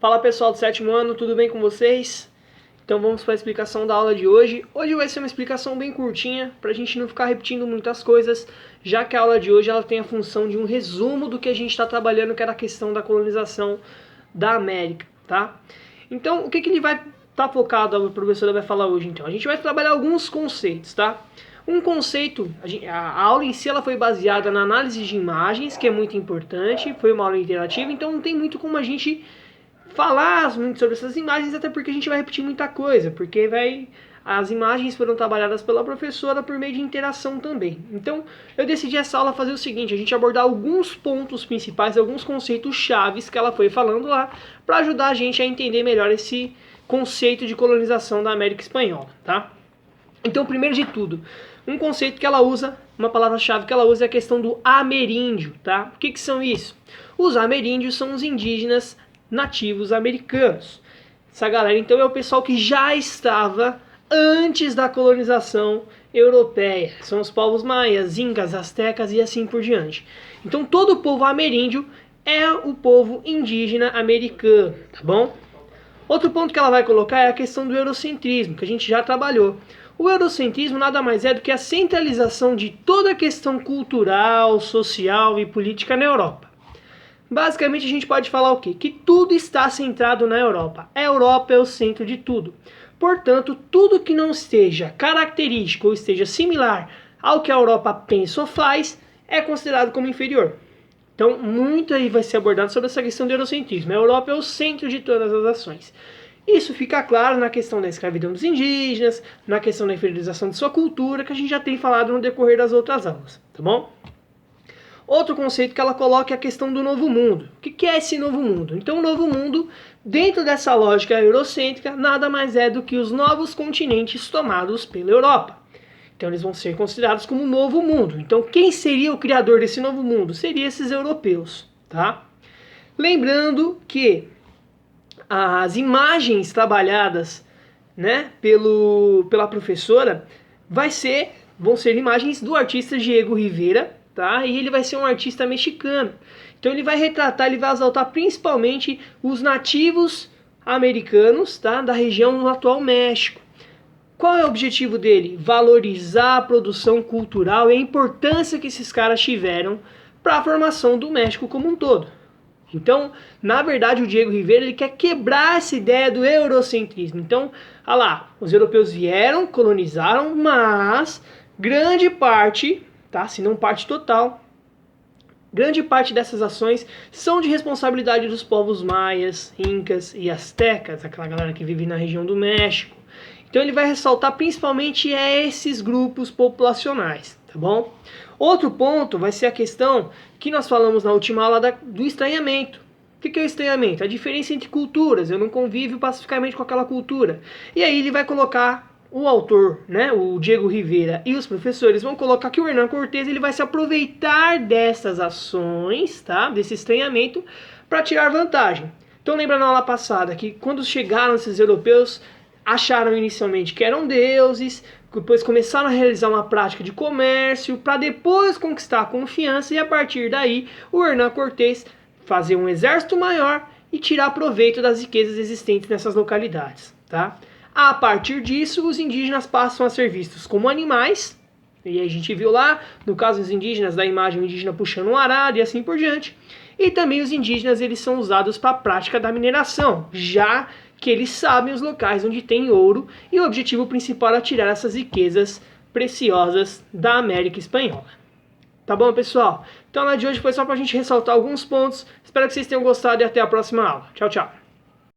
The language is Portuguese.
Fala pessoal do sétimo ano, tudo bem com vocês? Então vamos para a explicação da aula de hoje. Hoje vai ser uma explicação bem curtinha, para a gente não ficar repetindo muitas coisas, já que a aula de hoje ela tem a função de um resumo do que a gente está trabalhando, que era a questão da colonização da América, tá? Então, o que ele vai estar focado, a professora vai falar hoje então? A gente vai trabalhar alguns conceitos, tá? Um conceito, a aula em si ela foi baseada na análise de imagens, que é muito importante, foi uma aula interativa, então não tem muito como a gente falar muito sobre essas imagens, até porque a gente vai repetir muita coisa, porque as imagens foram trabalhadas pela professora por meio de interação também. Então, eu decidi essa aula fazer o seguinte, a gente abordar alguns pontos principais, alguns conceitos chaves que ela foi falando lá, para ajudar a gente a entender melhor esse conceito de colonização da América Espanhola, tá? Então, primeiro de tudo, um conceito que ela usa, uma palavra-chave que ela usa é a questão do ameríndio, tá? O que são isso? Os ameríndios são os indígenas nativos americanos. Essa galera, então, é o pessoal que já estava antes da colonização europeia. São os povos maias, incas, astecas e assim por diante. Então, todo o povo ameríndio é o povo indígena americano, tá bom? Outro ponto que ela vai colocar é a questão do eurocentrismo, que a gente já trabalhou. O eurocentrismo nada mais é do que a centralização de toda a questão cultural, social e política na Europa. Basicamente a gente pode falar o quê? Que tudo está centrado na Europa. A Europa é o centro de tudo. Portanto, tudo que não esteja característico ou esteja similar ao que a Europa pensa ou faz é considerado como inferior. Então, muito aí vai ser abordado sobre essa questão do eurocentrismo. A Europa é o centro de todas as ações. Isso fica claro na questão da escravidão dos indígenas, na questão da inferiorização de sua cultura, que a gente já tem falado no decorrer das outras aulas, tá bom? Outro conceito que ela coloca é a questão do novo mundo. O que é esse novo mundo? Então, o novo mundo, dentro dessa lógica eurocêntrica, nada mais é do que os novos continentes tomados pela Europa. Então, eles vão ser considerados como o novo mundo. Então, quem seria o criador desse novo mundo? Seriam esses europeus, tá? Lembrando que as imagens trabalhadas, né, pela professora vão ser imagens do artista Diego Rivera, tá? E ele vai ser um artista mexicano. Então ele vai retratar, ele vai exaltar principalmente os nativos americanos, tá? Da região do atual México. Qual é o objetivo dele? Valorizar a produção cultural e a importância que esses caras tiveram para a formação do México como um todo. Então, na verdade, o Diego Rivera ele quer quebrar essa ideia do eurocentrismo. Então, olha lá, os europeus vieram, colonizaram, mas grande parte, tá? Se não parte total, grande parte dessas ações são de responsabilidade dos povos maias, incas e astecas, aquela galera que vive na região do México. Então ele vai ressaltar principalmente esses grupos populacionais, tá bom? Outro ponto vai ser a questão que nós falamos na última aula do estranhamento. O que é o estranhamento? A diferença entre culturas, eu não convivo pacificamente com aquela cultura. E aí ele vai colocar, o autor, né, o Diego Rivera e os professores vão colocar que o Hernán Cortés ele vai se aproveitar dessas ações, tá, desse estranhamento, para tirar vantagem. Então lembra na aula passada que quando chegaram esses europeus, acharam inicialmente que eram deuses, depois começaram a realizar uma prática de comércio, para depois conquistar a confiança e a partir daí o Hernán Cortés fazer um exército maior e tirar proveito das riquezas existentes nessas localidades, tá? A partir disso, os indígenas passam a ser vistos como animais, e a gente viu lá, no caso dos indígenas, da imagem o indígena puxando um arado e assim por diante, e também os indígenas eles são usados para a prática da mineração, já que eles sabem os locais onde tem ouro, e o objetivo principal é tirar essas riquezas preciosas da América Espanhola. Tá bom, pessoal? Então, a aula de hoje foi só para a gente ressaltar alguns pontos, espero que vocês tenham gostado e até a próxima aula. Tchau, tchau!